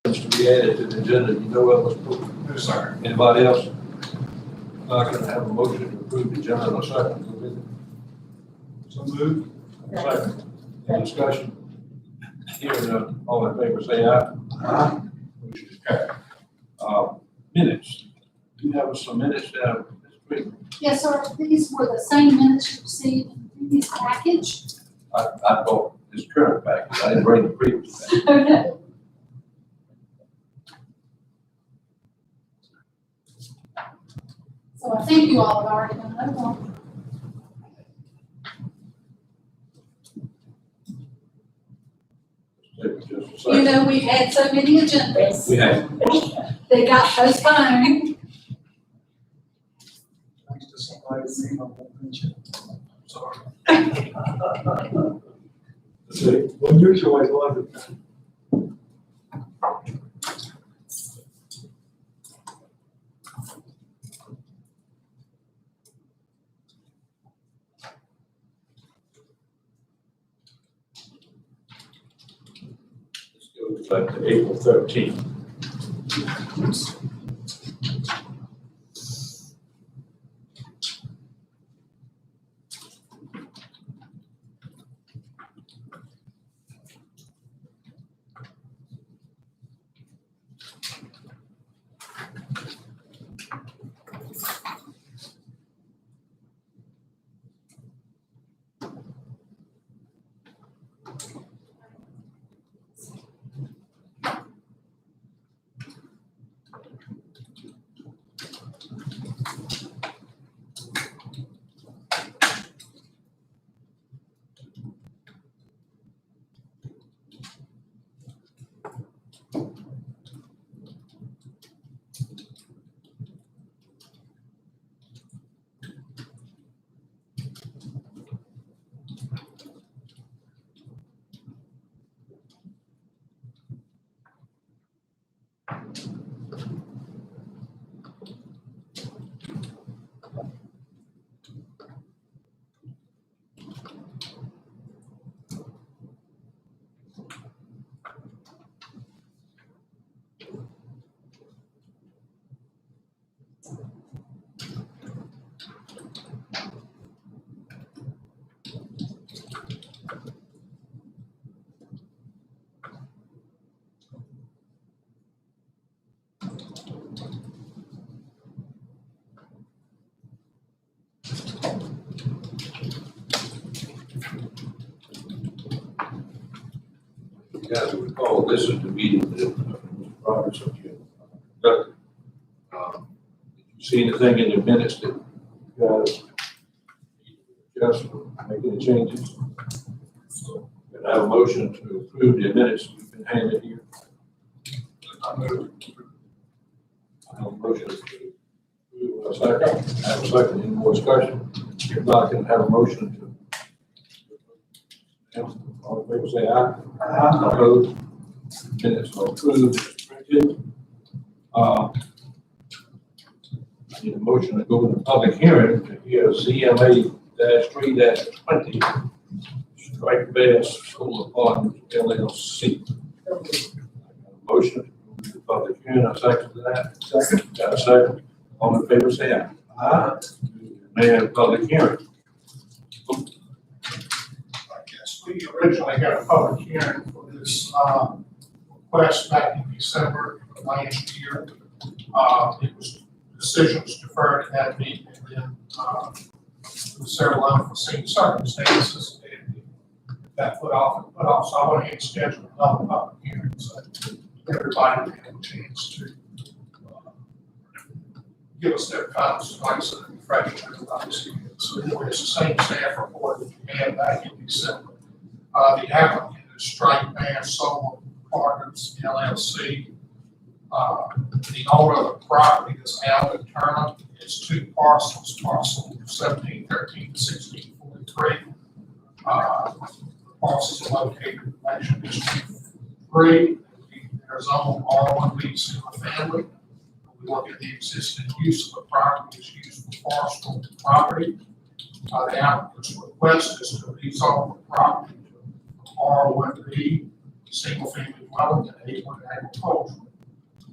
items to be added to the agenda, you know of, Mr. Booker? No, sir. Anybody else? Can I have a motion to approve the agenda in a second? So moved. Second. Any discussion? Hearing none, all in favor say aye. Aye. Motion is carried. Minutes. Do you have some minutes down this week? Yes, sir. These were the same minutes you received in this package. I thought this current package, I didn't bring the previous package. Okay. So I think you all have already done that one. Just a You second. know, we've had so many agendas. We have, They got postponed. Thanks to somebody's name, I won't mention. Sorry. let's see, Well, your choice, was it? let's go back to April 13th. Guys, recall, this is the meeting that Mr. Roberts of you conducted. Did you see anything in the minutes that you guys just make any changes? So, can I have a motion to approve the minutes we've been handed here? I move. I have a motion to approve. A second. I have a second. Any more discussion? If not, can I have a motion to? All in favor, say aye. Aye. Opposed? Minutes are approved as printed. I need a motion to go into public hearing to hear ZMA -3-20, Strike Bass Solar Apartments LLC. Motion to go into public hearing, I second to that. Second. Got a second? All in favor, say aye. Aye. May public hearing. Yes, we originally had a public hearing for this request back in December of last year. It was, decision was deferred at that meeting, and then with several unforeseen circumstances, and that put off, so I went ahead and scheduled another public hearing, so everybody would have a chance to give us their comments, advice, and refresh everybody's here. So anyway, it's the same staff report that we had back in December. The applicant is Strike Bass Solar Partners LLC. The owner of the property is Alvin Turner. It's two parcels, parcel 1713 to 1643. Parcels are located in Action District 3. There's own R1B single family. We look at the existing use of the property as used for pastoral property. The applicant's request is to rezone the property to R1B. single-family dwelling and A1 agricultural.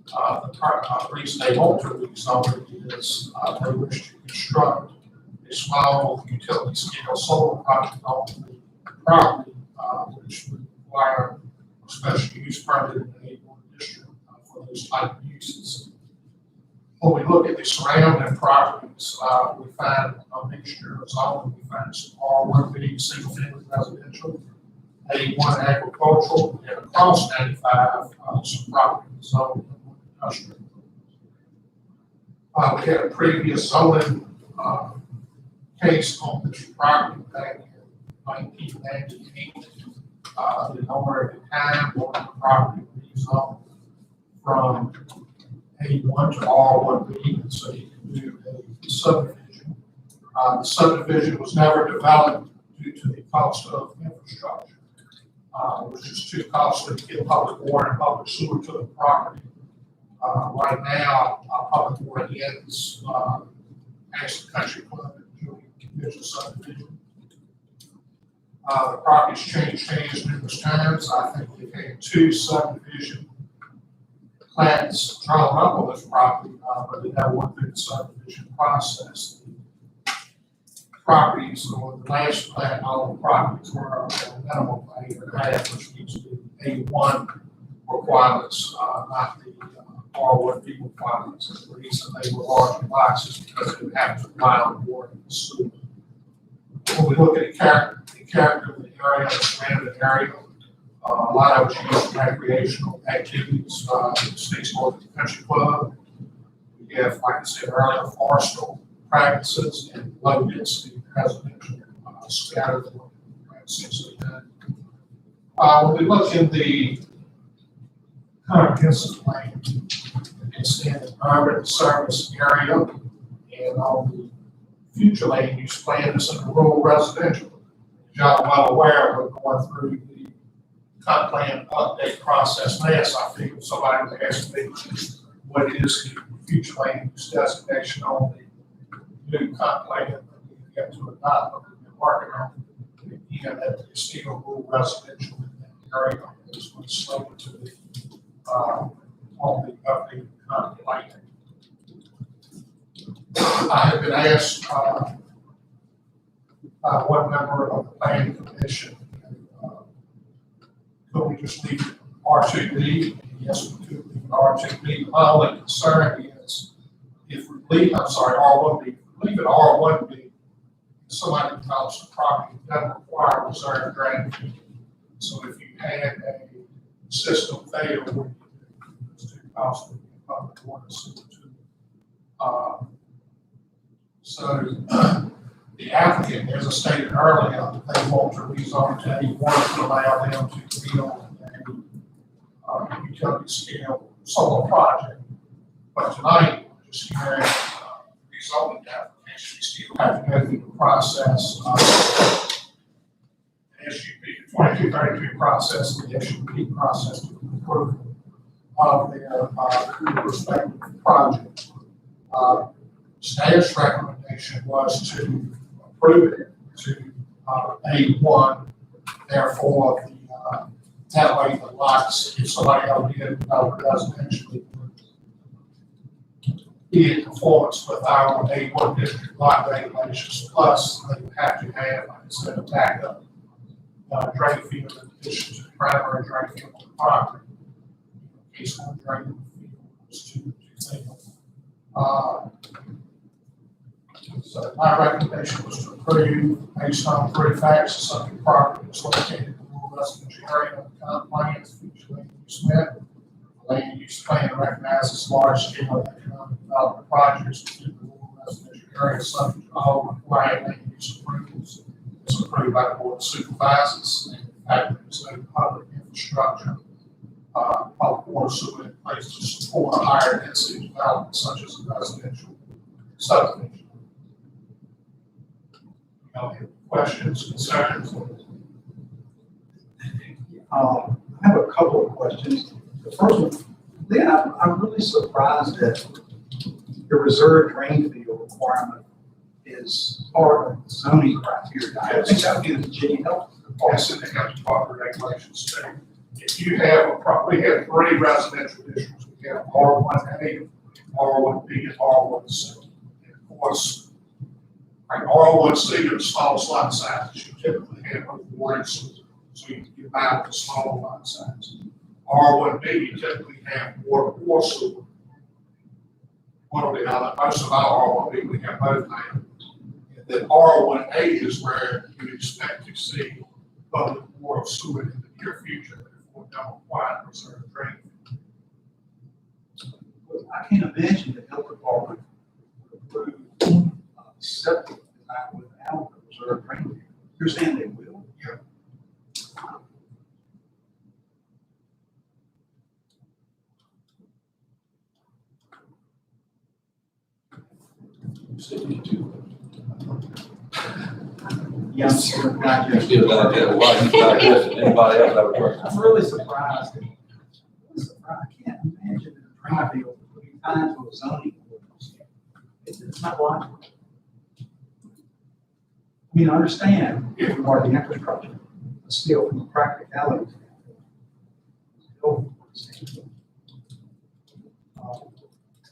The reason they want to rezone it is, they wish to construct a small utility scale solar project on the property, which would require a special use permit in the A1 district for those type of uses. When we look at the surrounding properties, we find a mixture of zoning. We find some R1B single family residential, A1 agricultural, and across 95, some property zoned industrial. We had a previous zoning case on this property back in 1998. The owner at the time wanted the property rezoned from A1 to R1B, so he could do a subdivision. The subdivision was never developed due to the cost of infrastructure. It was just too costly to get public water and public sewer to the property. Right now, public water ends past the country club and doing conditional subdivision. The property's changed hands numerous times. I think they've had 2 subdivision plans drawn up on this property, but they never went through the subdivision process. The properties, or the last plan, all the properties were at a minimum of 8.5, which means the A1 requirements, not the R1B requirements. And the reason they were large lots is because they would have to rely on water and sewer. When we look at the character of the area, the surrounding area, a lot of it's used for recreational activities, states north of the country club. We have, like I said earlier, forestal practices and low density residential scattered essentially. When we look in the comprehensive plan, it's in the urban service area, and on the future land use plan, it's in the rural residential. As y'all are well aware, we're going through the comp plan update process now, so I figured somebody would ask me what is the future land use designation on the new comp plan that we get to adopt, but we've been working on. Again, that is still rural residential in that area. It's going to slow to the on the updated comp plan. I have been asked by one member of the planning commission, could we just leave it R2B? Yes, we could leave it R2B. My only concern is if we leave, R1B, if we leave it R1B, somebody develops a property that doesn't require reserve drainage. So if you had a system fail, it's too costly to get public water system to. So the applicant, as I stated earlier, they want to rezone to A1 to allow them to build a utility scale solar project. But tonight, we're just hearing rezoning application. We still have to go through the process of the SUP, 2232 process, and the SUP process to approve of their respective projects. Staff's recommendation was to approve it to A1, therefore that way the lots, if somebody else did residentially, be in conformance with our A1 district lot regulations, plus they would have to have, instead of backup drain field in addition to the primary drain field on the property, in case one drain field was too thin. So my recommendation was to approve based on 3 facts: the subject property is located in the rural residential area of the comp plan, future land use met. The land use plan recognizes large scale economic development projects within the rural residential area subject to all required land use approvals. It's approved by the board of supervisors, and in fact, there's no public infrastructure, public water sewer in place to support a higher density development such as a residential subdivision. Any questions, concerns? I have a couple of questions. The first one, Lynn, I'm really surprised that the reserve drain field requirement is part of the zoning criteria. I think that would be the Virginia Health Yes, and they have to follow the regulations too. if you have we have 3 residential districts. We have R1A, R1B, and R1C. And of course, like R1C are the smallest lot sizes. You typically have no warrants, so you can buy the small lot size. R1B, you typically have water or sewer. One or the other. Most of our R1B, we have both now. And then R1A is where you expect to see public water or sewer in the near future before don't require reserve drainage. I can't imagine the health department would approve septic design without the reserve drainage. You're saying they will? Yeah. Yeah, I'm sure not You just. still got that, why you digest it? Anybody else have a question? I'm really surprised. I can't imagine that a drain field would be tied to a zoning ordinance. It's not logical. I mean, I understand if you are the infrastructure, but still from a practicality standpoint.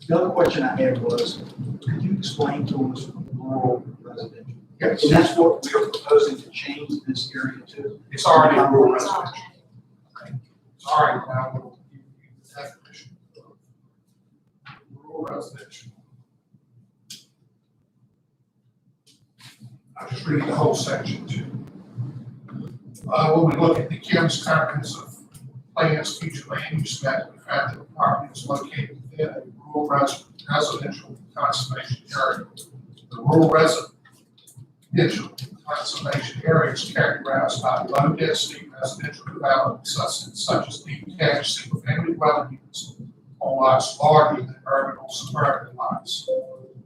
The other question I had was, could you explain to us rural residential? Yes. And that's what we are proposing to change this area to. It's already rural residential. It's already, now we'll give you the definition of rural residential. I'll just read the whole section too. When we look at the county's comprehensive plans, future land use map, we found that the property is located within a rural residential conservation area. The rural residential conservation area is characterized by low density residential development such as detached single family dwelling units on lots larger than urban or suburban lots.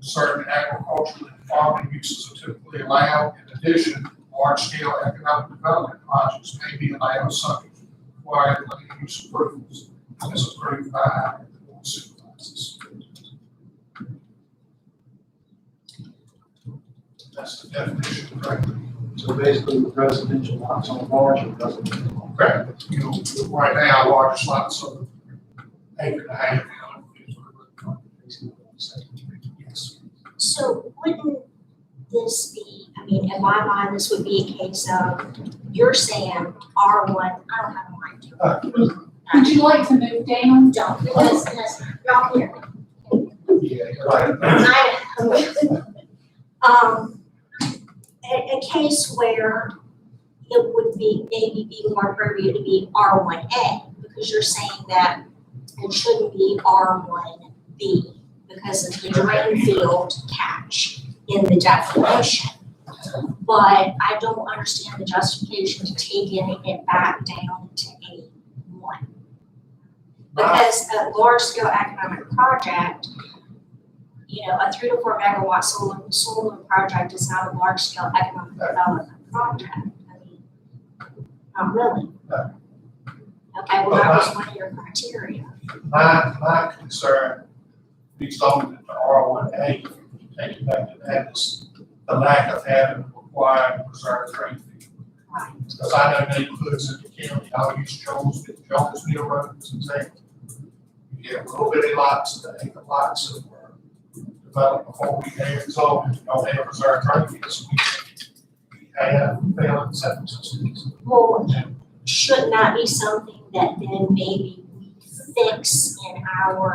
Certain agricultural and farming uses are typically allowed. In addition, large-scale economic development projects may be allowed subject to required land use approvals as approved by the board of supervisors. That's the definition, correct? So basically, the residential lots on larger residential lots. Correct. You know, right now, largest lots are acre and a half. Yes. So wouldn't this be, I mean, in my mind, this would be a case of, you're saying R1, I don't have a mind to it. Would you like to move down? Don't, because y'all hear me. Yeah, right. A case where it would be, maybe be more appropriate to be R1A, because you're saying that it shouldn't be R1B because of the drain field catch in the definition. But I don't understand the justification to taking it back down to A1. Because a large scale economic project, you know, a 3 to 4 megawatt solar project is not a large scale economic development project. I mean, not really. No. Okay, well, that was one of your criteria. My concern, based on the R1A, if you take it back to that, is the lack of having required reserve drain field. Right. Because I know neighborhoods in the county, I'll use Jonesville Road as an example. You have little bitty lots, the acre lots that were developed before we had zoning, you don't have reserve drain field, so we have failing septic systems. Well, shouldn't that be something that then maybe we fix in our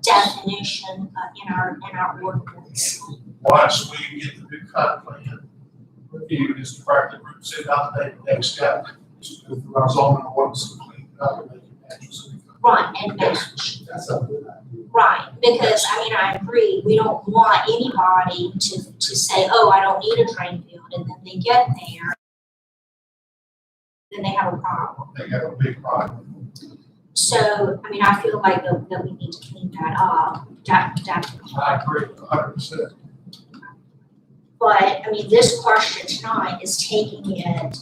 definition, in our ordinance? Once we get the new comp plan reviewed, as the practice group said the other day, the next step is to go through our zoning ordinance and clean it up and make it match. Right, and match. That's a good idea. Right, because I mean, I agree, we don't want anybody to say, oh, I don't need a drain field, and then they get there, then they have a problem. They have a big problem. So, I mean, I feel like that we need to clean that up, definitely. I agree 100%. But, I mean, this question tonight is taking it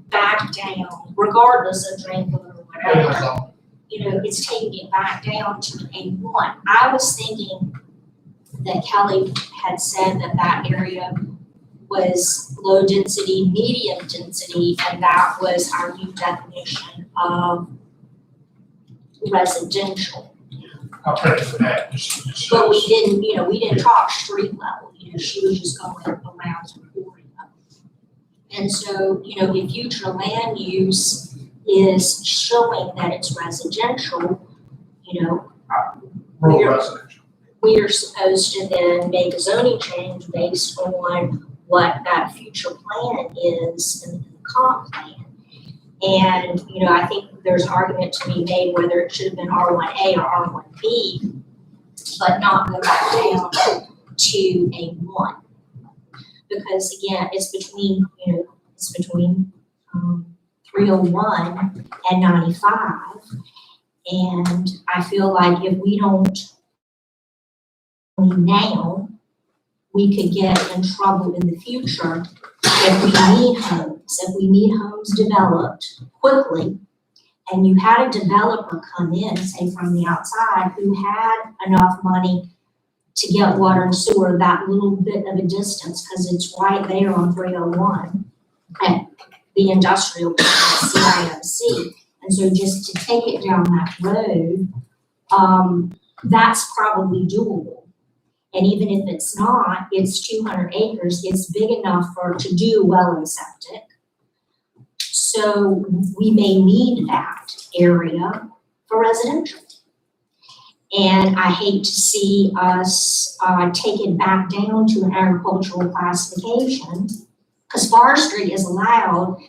back down, regardless of drain field or whatever. You know, it's taking it back down to A1. I was thinking that Kelly had said that that area was low density, medium density, and that was our new definition of residential. I'll pay for that. But we didn't, we didn't talk street level, she was just going around supporting them. And so, if future land use is showing that it's residential, Rural residential. we are supposed to then make a zoning change based on what that future plan is in the comp plan. And, I think there's an argument to be made whether it should have been R1A or R1B, but not go back down to A1. Because again, it's between 301 and 95. And I feel like if we don't now, we could get in trouble in the future if we need homes developed quickly, and you had a developer come in, say from the outside, who had enough money to get water and sewer that little bit of a distance, because it's right there on 301 at the industrial CIMC. And so just to take it down that road, that's probably doable. And even if it's not, it's 200 acres, it's big enough to do well and septic. So we may need that area for residential. And I hate to see us take it back down to an agricultural classification, because forestry is allowed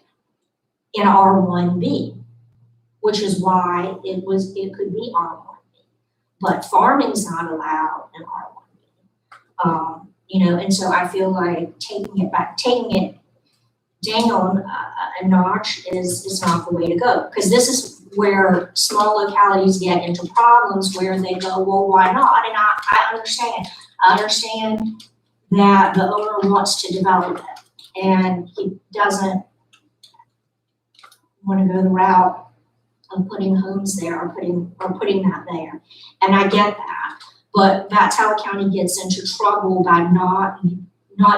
in R1B, which is why it could be R1B. But farming's not allowed in R1B. And so I feel like taking it down a notch is not the way to go. Because this is where small localities get into problems where they go, well, why not? And I understand. I understand that the owner wants to develop it and he doesn't want to go the route of putting homes there or putting that there. And I get that. But that's how a county gets into trouble by not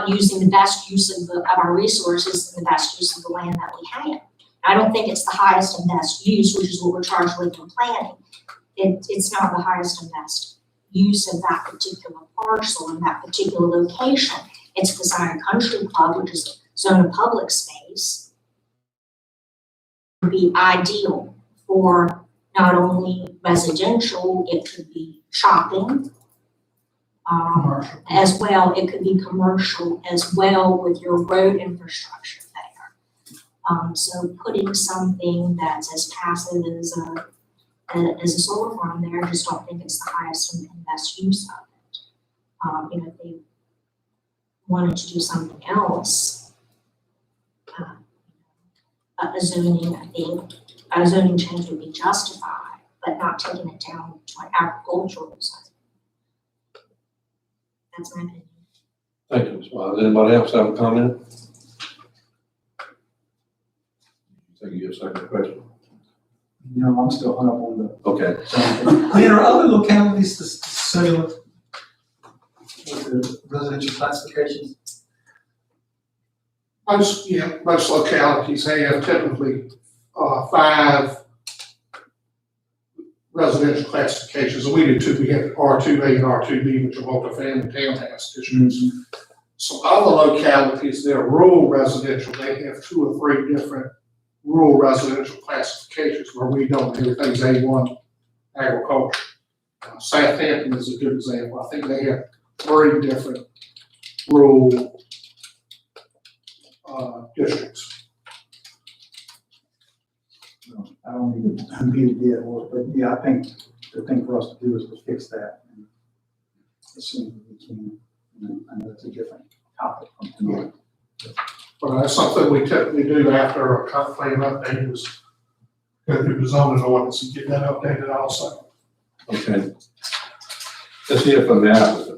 using the best use of our resources and the best use of the land that we have. I don't think it's the highest and best use, which is what we're charged with in planning. It's not the highest and best use of that particular parcel in that particular location. It's the Zion Country Club, which is a zone of public space, would be ideal for not only residential, it could be shopping, Commercial. as well, it could be commercial as well with your road infrastructure there. So putting something that's as passive as a solar farm there, I just don't think it's the highest and best use of it. If they wanted to do something else, a zoning change would be justified, but not taking it down to an agricultural zone. That's my opinion. Thank you, Ms. Miles. Anybody else have a comment? Take your second question. I'm still hung up on the. Okay. Lynn, are other localities similar with the residential classifications? Most localities have typically 5 residential classifications, and we do too. We have R2A and R2B, which are multifamily townhouse districts. So other localities, they're rural residential, they have 2 or 3 different rural residential classifications where we don't. Everything's A1 agriculture. Southampton is a good example. I think they have 3 different rural districts. I don't need to beat a dead horse, but yeah, I think the thing for us to do is to fix that as soon as we can. I know it's a different topic from tonight. But that's something we typically do after a comp plan update is go through the zoning ordinance and get that updated also. Okay. Let's hear from the applicant.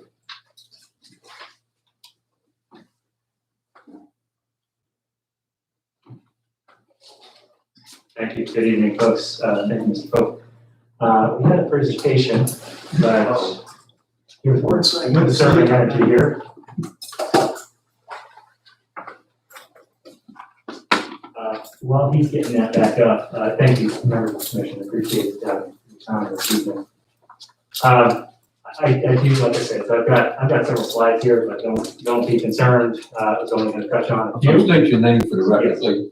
Thank you. Good evening, folks. Thank you, Mr. Pope. We had a presentation, but your reports, I would certainly had to hear. While he's getting that back up, thank you, members of the commission, appreciate your time this evening. I do, like I said, so I've got several slides here, but don't be concerned. I was only going to touch on a few. Just state your name for the record, please.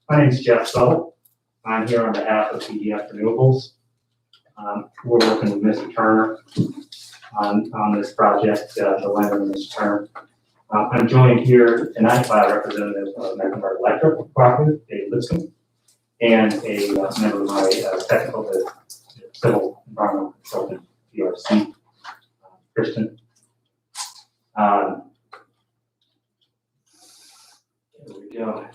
My name is Jeff Suttle. I'm here on behalf of PDF Renewables. We're working with Mr. Turner on this project, the lender, Mr. Turner. I'm joined here tonight by a representative of Mecklenburg Electric Cooperative, Dave Lipscomb, and a member of my technical, civil environmental consultant, PRC, Christian. Here we go.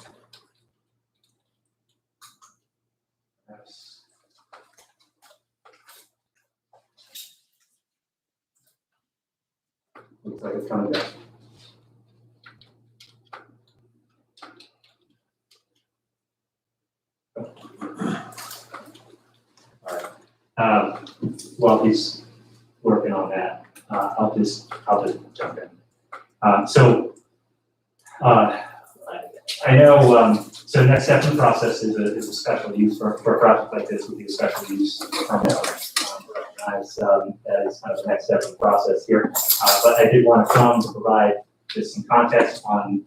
Looks like it's coming down. All right. While he's working on that, I'll just jump in. I know. So the next step in the process is a special use for a project like this would be a special use permit. As kind of the next step in the process here, but I did want to come to provide just some context on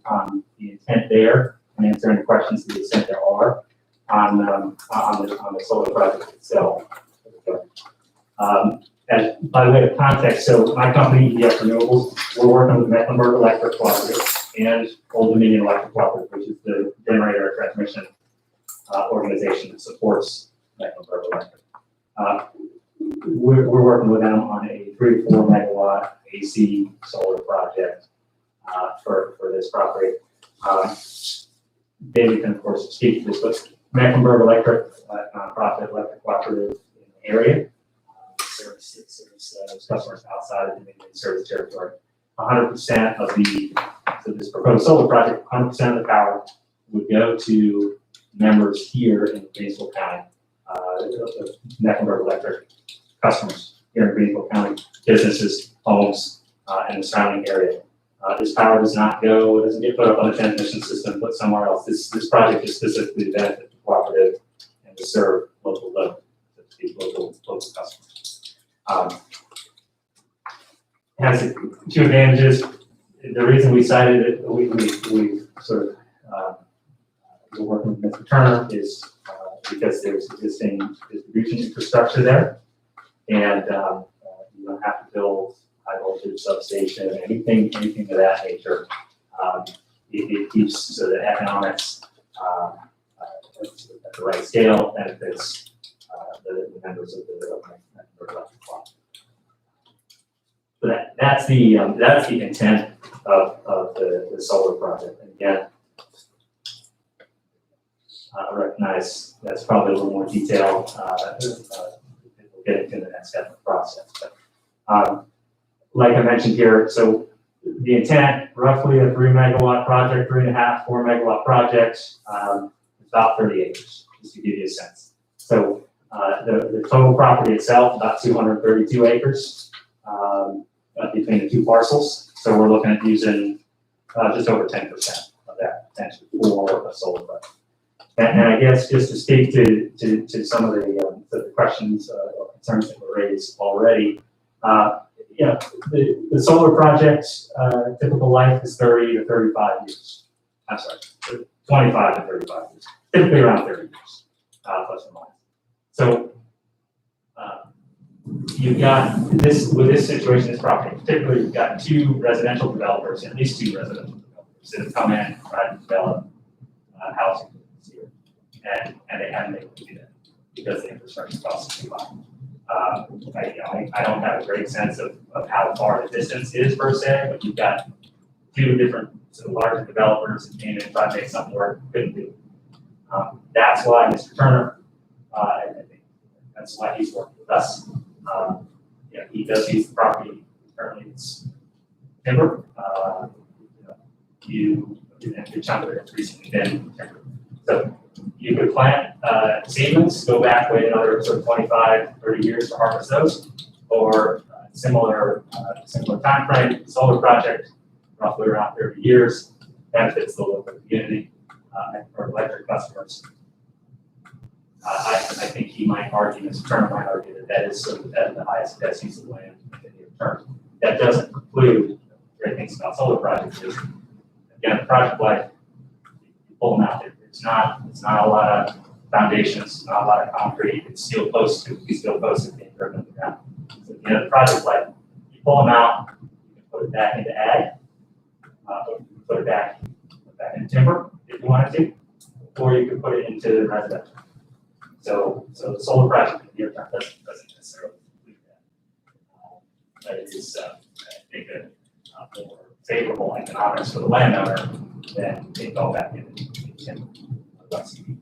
the intent there and answer any questions to the extent there are on the solar project itself. As by way of context, so my company, EDF Renewables, we're working with Mecklenburg Electric Cooperative and Old Dominion Electric Cooperative, which is the generator and transmission organization that supports Mecklenburg Electric. We're working with them on a 3 to 4 megawatt AC solar project for this property. David can of course speak to this, but Mecklenburg Electric, nonprofit electric cooperative in the area, serves customers outside of the Dominion service territory. 100% of so this proposed solar project, 100% of the power would go to members here in Greensville County, Mecklenburg Electric customers here in Greensville County, businesses, homes, and the surrounding area. This power does not go, it doesn't get put up on a transmission system, put somewhere else. This project is specifically to benefit the cooperative and to serve local load, local customers. It has two advantages. The reason we cited it, we sort of, we're working with Mr. Turner is because there's existing distribution infrastructure there, and you don't have to build high voltage substation, anything of that nature. It keeps so that economics at the right scale benefits the members of the electric club. So that's the intent of the solar project. And again, I recognize that's probably a little more detailed. We'll get into the next step of the process. But like I mentioned here, so the intent, roughly a 3 megawatt project, 3.5, 4 megawatt project, about 30 acres, just to give you a sense. So the total property itself, about 232 acres between the two parcels. So we're looking at using just over 10% of that potential for a solar project. And I guess just to speak to some of the questions or concerns that were raised already, the solar project typical life is 30 to 35 years. I'm sorry, 25 to 35 years, typically around 30 years, plus or minus. So you've got this, with this situation, this property, particularly you've got two residential developers, at least two residential developers that have come in and tried to develop housing here. And they haven't been able to do that because the infrastructure costs are too high. I don't have a great sense of how far the distance is per se, but you've got two different sort of larger developers that came in and tried to make something work, couldn't do. That's why Mr. Turner, and I think that's why he's working with us. He does use the property currently, it's timber. And a good chunk of it's recently been timber. So you could plant seedlings, go back, wait another sort of 25, 30 years to harvest those, or similar time frame, solar project, roughly around 30 years, benefits the local community. or electric customers. I think he might argue, Mr. Turner might argue that that is sort of the highest best use of land in the near term. That doesn't preclude great things about solar projects. Is, again, the project life, you pull them out. It's not a lot of foundations, not a lot of concrete. It's steel posts, steel posts being driven underground. So at the end of the project life, you pull them out, you can put it back into ag, or you can put it back in timber if you wanted to, or you can put it into residential. So the solar project in the near term doesn't necessarily include that. But it is, I think, a more favorable economics for the landowner than they go back into timber. Unless you can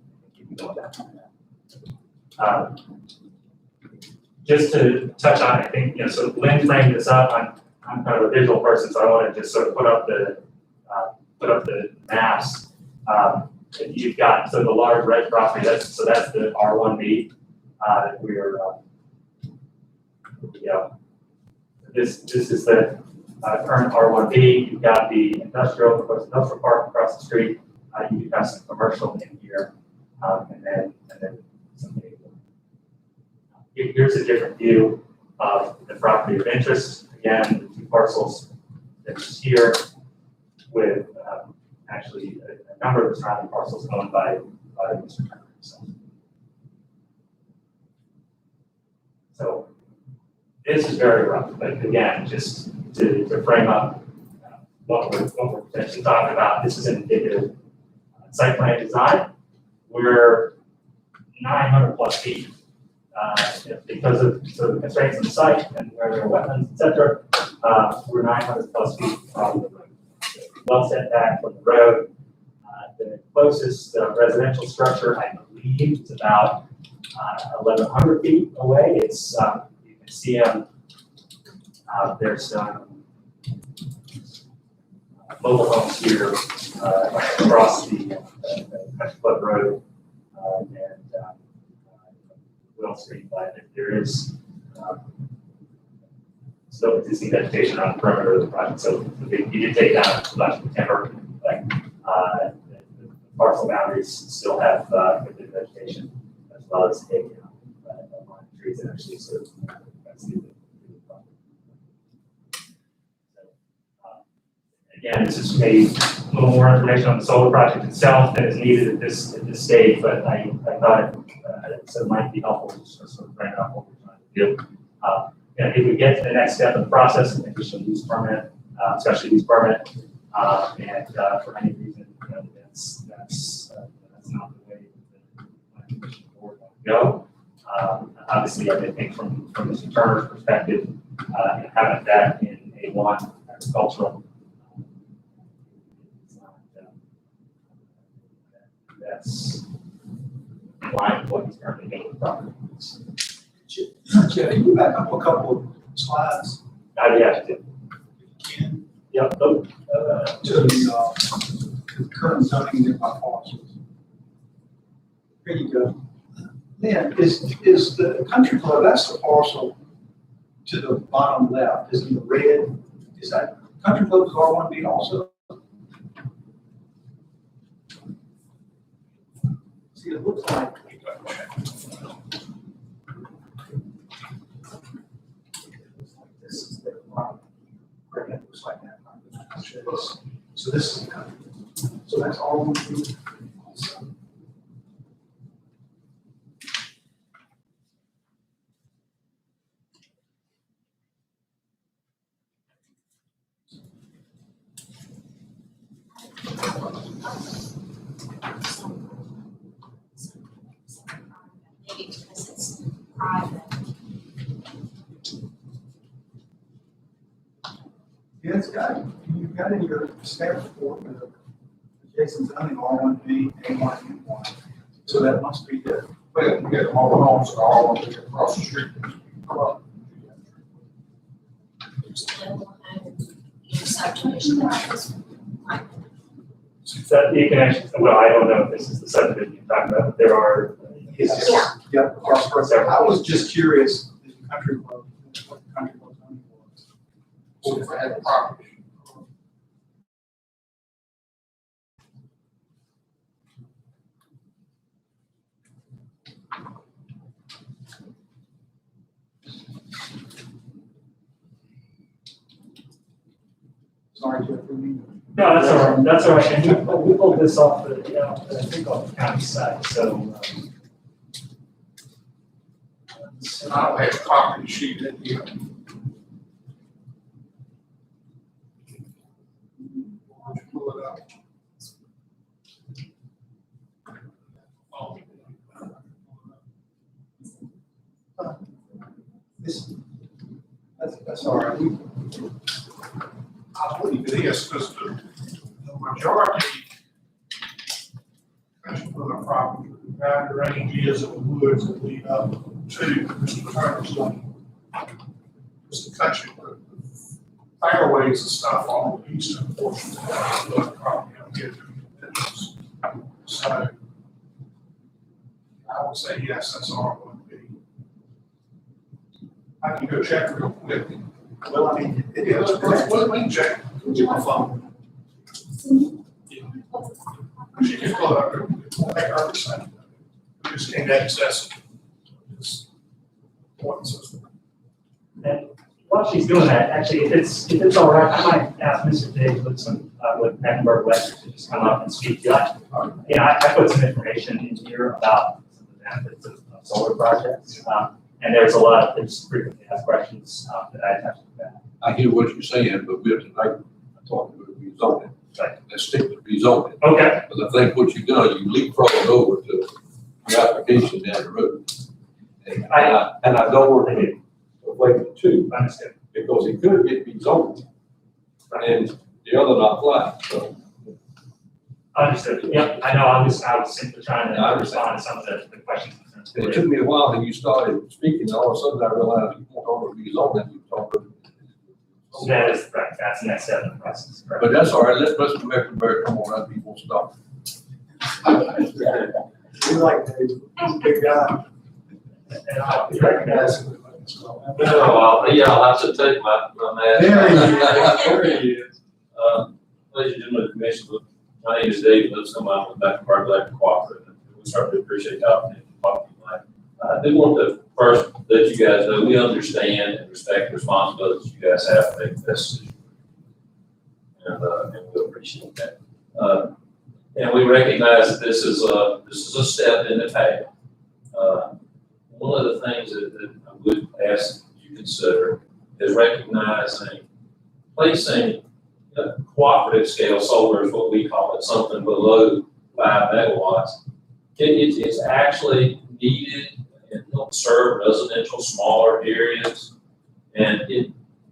go back on that. Just to touch on, I think, so Lynn framed this up. I'm kind of a visual person, so I want to just sort of put up the maps. You've got the large red property. That's the R1B that we're. This is the current R1B. You've got the industrial park across the street. You've got some commercial in here, and then some. Here's a different view of the property of interest. Again, the two parcels that's here with actually a number of the surrounding parcels owned by Mr. Turner himself. So this is very rough, but again, just to frame up what we're potentially talking about, this is an indicative site plan design. We're 900 plus feet because of the constraints on the site and where there are wetlands, et cetera. We're 900 plus feet from the road. Well set back from the road. The closest residential structure, I believe, is about 1,100 feet away. It's you can see them. There's some mobile homes here across the Country Club Road and Will Street, but there is still existing vegetation on the perimeter of the project. So you did take down a bunch of timber, but the parcel boundaries still have good vegetation, as well as a line of trees that actually sort of that's the project. So, again, this is maybe a little more information on the solar project itself than is needed at this stage, but I thought it might be helpful to sort of bring up what we're trying to do. If we get to the next step of the process, an additional use permit, special use permit, and for any reason, that's not the way the planning commission board want to go. Obviously, I think from Mr. Turner's perspective, having that in A1 agricultural, that's in line with what he's currently doing with the property. Jeff, can you back up a couple of slides? Yeah, to. Ken, Yep. to the current zoning in my parcels. Here you go. Lynn, is the country club, that's the parcel to the bottom left, is in the red, is that country club's R1B also? See, it looks like. This is their property. It looks like that. So this is the country. So that's R1B. Maybe because it's private. Yeah, it's got, you've got in your staff report, Jason zoning R1B, A1, and A1. So that must be the. But we get mobile homes that are all across the street. Subdivision. So you can actually, well, I don't know if this is the subdivision you're talking about, but there are. Yeah. Yep, across the road. I was just curious, the country club, what the country club zoning was. So if I had a property. sorry, Jeff, we need. No, that's all right, that's all right, and we pulled this off the, I think off the county side, so. And I don't have a copy sheet in here. Why don't you pull it up? This, that's all right. I believe it is, because the majority of the property, the boundary range is of the woods that lead up to Mr. Turner's land. Just the country, the fairways and stuff on the eastern portion of the property up here. So I would say yes, that's R1B. I can go check real quick. Well, I mean, it Yeah, is. let me check with my phone. She can pull it up, make her percent. We just can't access it. It's point system. And while she's doing that, actually, if it's all right, I might ask Mr. Diggs with Mecklenburg West to just come up and speak to that. I put some information in here about some of the benefits of solar projects. And there's frequently asked questions that I have to that. I hear what you're saying, but we're tonight talking about rezoning. Right. Let's stick to rezoning. Okay. Because I think what you've done, you leapfrogged over to the application down the road. And I don't want to conflate the two, Understood. because it could get rezoned and the other not fly, so. Understood. Yep, I know, I was simply trying I to understand. respond to some of the questions. It took me a while, and you started speaking, and all of a sudden I realized you weren't on the rezoning, you were talking. That is correct, that's the next step in the process, correct? But that's all right, let Mr. Mecklenburg come on, let people stop. We like that, he's a big guy. And I recognize. I'll have to take my mask. There he is. Ladies and gentlemen of the commission, my name is David Lipscomb. I'm with Mecklenburg Electric Cooperative. We certainly appreciate the opportunity to talk to you tonight. I do want to first let you guys know we understand and respect the responsibilities you guys have to make this decision. And we appreciate that. And we recognize that this is a step in the path. One of the things that I would ask you to consider is placing cooperative scale solar is what we call it, something below 5 megawatts. It's actually needed and helps serve residential smaller areas. And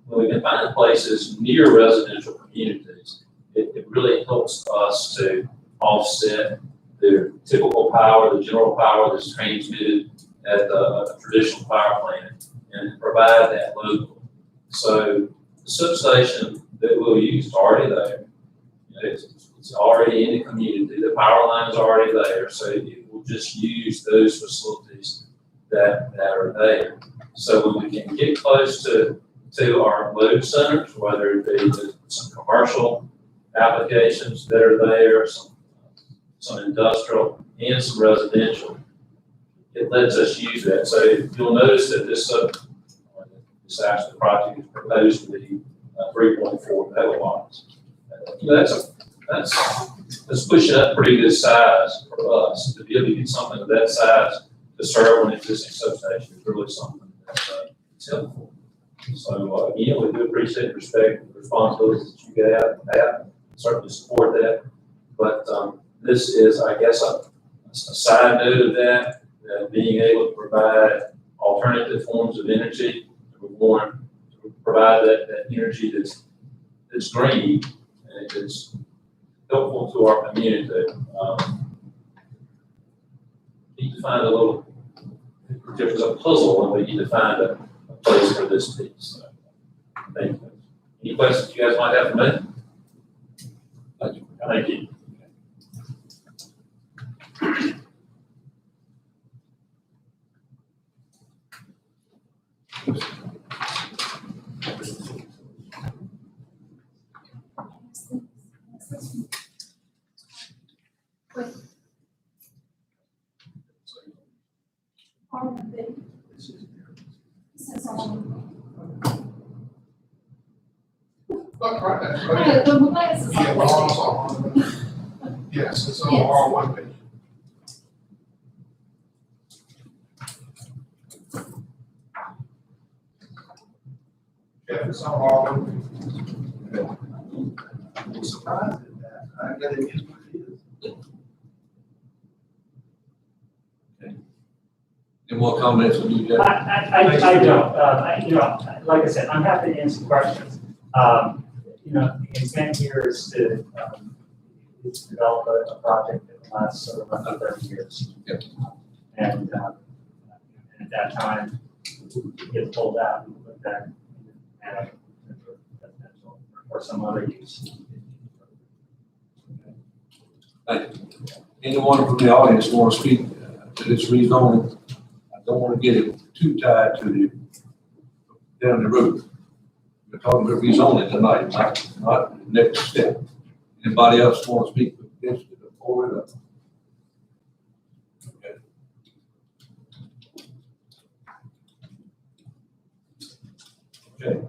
when we can find places near residential communities, it really helps us to offset the typical power, the general power that's transmitted at a traditional power plant and provide that local. So the substation that we'll use is already there. It's already in the community. The power line's already there. So it will just use those facilities that are there. So when we can get close to our load centers, whether it be some commercial applications that are there, some industrial and some residential, it lets us use that. So you'll notice that this actual project is proposed to be 3.4 megawatts. That's pushing up pretty good size for us. To be able to get something of that size to serve an existing substation is really something that's helpful. So again, we do appreciate, respect, and the responsibilities that you have, certainly support that. But this is, I guess, a side note of that being able to provide alternative forms of energy, to provide that energy that's green and it's helpful to our community. Need to find there's a puzzle and we need to find a place for this piece. So, thank you. Any questions you guys might have for me? Thank you. Look, right there, Yeah, right the glasses there. Yeah, on. well, also, yes, it's on Yes. R1 page. Yeah, it's on R1. I'm surprised at that. I get it is what it is. Any more comments from you, Jeff? I don't, like I said, I'm happy to answer questions. The intent here is to develop a project that lasts sort of about 30 years. Yep. And at that time, get pulled out and put that in residential or some other use. Thank you. Anyone from the audience want to speak to this rezoning? I don't want to get it too tied to the, down the road. We're talking about rezoning tonight, not the next step. Anybody else want to speak against it or for it? Okay.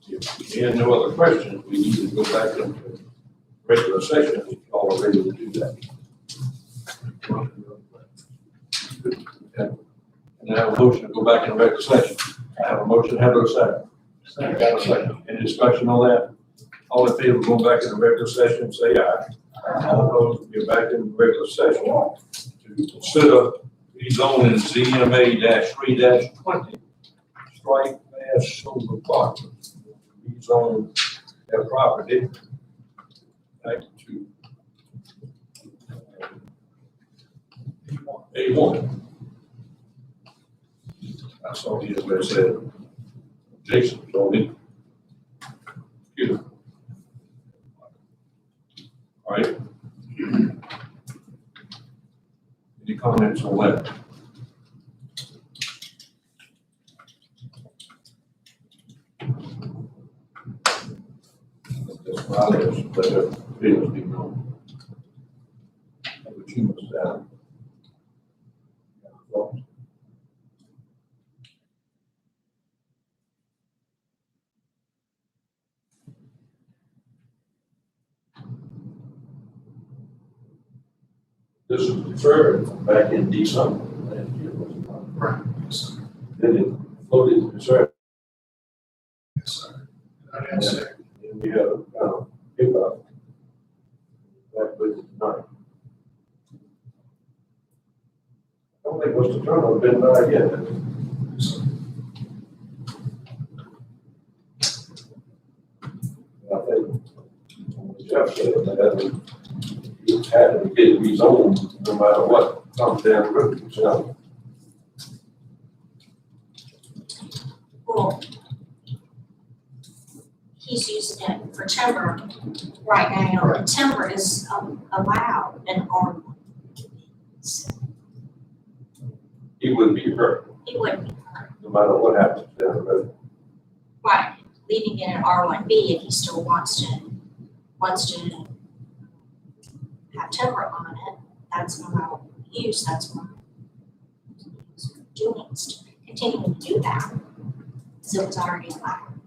If you have no other questions, we need to go back into regular session if you all are ready to do that. Okay. And I have a motion to go back into regular session. I have a motion, have a second. Got a second. Any discussion on that? All in favor of going back into regular session, say aye. All opposed, we're back in regular session to consider rezoning ZMA -3-20. Strike Bass Silver Park. Rezone their property back to A1. I saw here where it said Jason told me. Here. All right. Any comments on that? That's my list, but the feels be known. But you must have. This is deferred back in December last year. Right, yes, sir. Then it floated to reserve. Yes, sir. I didn't say. And we have hiccup. That was tonight. I don't think Mr. Turner been by yet. Yes, sir. I think Jeff said that he had to get rezoned no matter what comes down the road. So Well, he's using it for timber right now, and timber is allowed in R1. So he wouldn't be hurt he wouldn't be hurt. no matter what happens down the road. Right, leaving it in R1B if he still wants to have timber on it, that's allowed use, that's why he's doing, continuing to do that, because it was already allowed.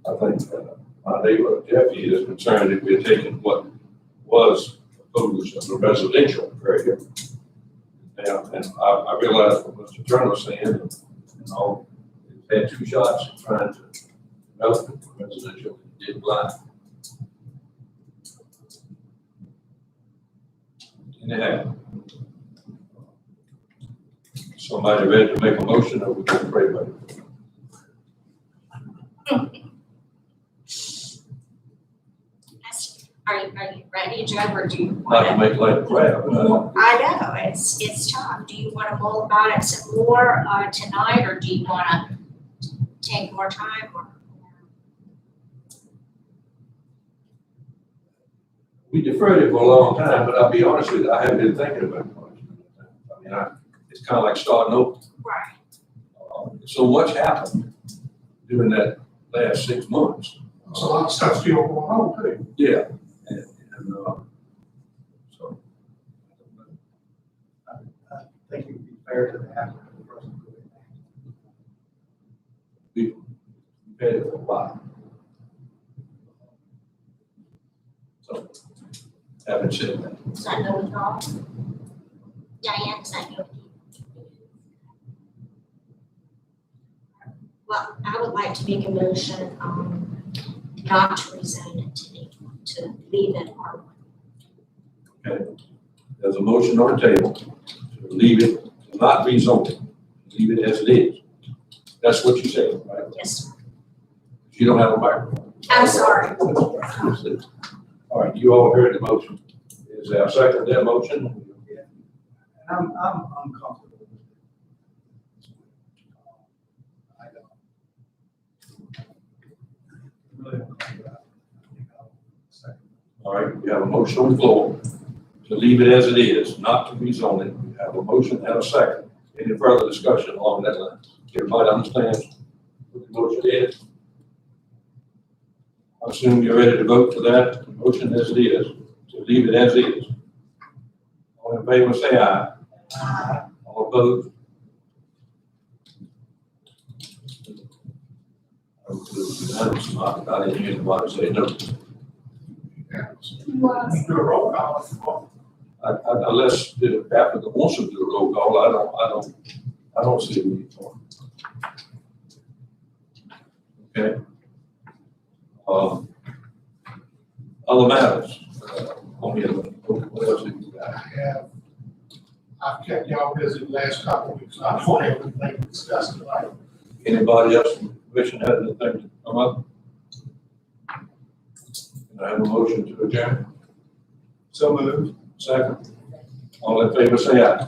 I think my neighbor Jeffy is concerned if we're taking what was proposed as a residential area. And I realize what Mr. Turner saying, had two shots at trying to develop it for residential, it did blind. Anyhow, somebody ready to make a motion or we can pray about it? Are you ready, Joe, or do you Not to want make light of crap, but I know, it's tough. Do you want to mull about it some more tonight, or do you want to take more time? we deferred it for a long time, but I'll be honest with you, I haven't been thinking about it much. I mean, it's kind of like starting over. Right. So much happened during that last 6 months. There's a lot of stuff still going on too. Yeah. And so. I think it would be fair to the applicant for us to go ahead. So, having said that, Does that go with y'all? Diane, does that go with you? Well, I would like to make a motion, not to rezone it to leave it R1. okay? There's a motion on the table to leave it, to not rezone it, leave it as it is. That's what you said, right? Yes, sir. You don't have a microphone. I'm sorry. All right, you all heard the motion. Is there a second to that motion? And I'm uncomfortable with it. I don't. Really uncomfortable. I think I'll second. All right, we have a motion on the floor to leave it as it is, not to rezone it. We have a motion and a second. Any further discussion along that line? Everybody understands what the motion is? I assume you're ready to vote for that motion as it is, to leave it as is. All in favor, say aye. All opposed? I didn't hear anybody say no. Was, We do a roll call if you want. Unless the applicant wants to do a roll call, I don't see a need for it. Okay. Other matters, on the, what else have you got? I've kept y'all busy the last couple of weeks. I don't have anything to discuss tonight. Anybody else from the commission has anything to come up? Can I have a motion to adjourn? So moved. Second. All in favor, say aye.